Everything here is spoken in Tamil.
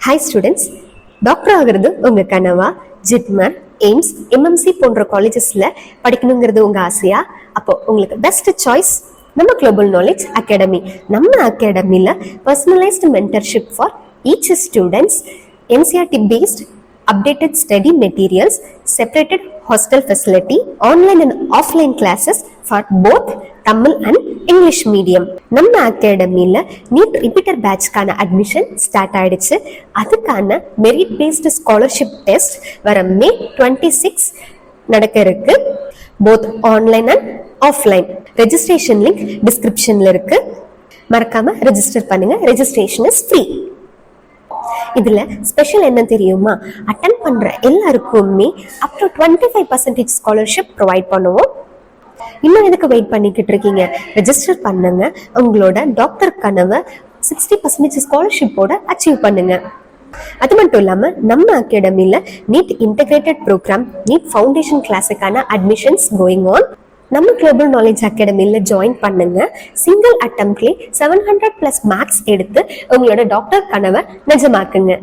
ஹாய் ஸ்டூடெண்ட்ஸ், டாக்டர் ஆகிறது உங்கள் கனவா? ஜிப்மர், எய்ம்ஸ், எம்எம்சி போன்ற காலேஜஸில் படிக்கணுங்கிறது உங்கள் ஆசையா? அப்போ உங்களுக்கு பெஸ்ட் சாய்ஸ் நம்ம குளோபல் நாலேஜ் அகாடமி. நம்ம அகாடமியில் personalised mentorship for each students, NCERT based updated study materials, separated hostel facility, online and offline classes for both Tamil and English medium. நம்ம அகாடமியில் நீட் ரிப்பீட்டர் பேட்ச்க்கான அட்மிஷன் ஸ்டார்ட் ஆயிடுச்சு. அதுக்கான மெரிட் பேஸ்டு ஸ்காலர்ஷிப் டெஸ்ட் வர May 26 நடக்க இருக்கு. Both online and offline. Registration link டிஸ்கிரிப்ஷன்ல இருக்கு, மறக்காம ரெஜிஸ்டர் பண்ணுங்க. Registration is free. இதுல ஸ்பெஷல் என்ன தெரியுமா? அட்டெண்ட் பண்ற எல்லாருக்குமே அப் டு 25% ஸ்காலர்ஷிப் ப்ரொவைட் பண்ணுவோம். இன்னும் எதுக்கு வெயிட் பண்ணிக்கிட்டு இருக்கீங்க? ரெஜிஸ்டர் பண்ணுங்க. உங்களோட டாக்டர் கனவை 60% ஸ்காலர்ஷிப்போட அச்சீவ் பண்ணுங்க. அது மட்டும் இல்லாம நம்ம அகாடமியில NEET integrated programme, NEET foundation கிளாஸுக்கான அட்மிஷன்ஸ் கோயிங் ஆன். நம்ம குளோபல் நாலேஜ் அகாடமியில் ஜாயின் பண்ணுங்க. சிங்கிள் அட்டம்ப்ட்லேயே 700+ மார்க்ஸ் எடுத்து உங்களோட டாக்டர் கனவை நிஜமாக்குங்க.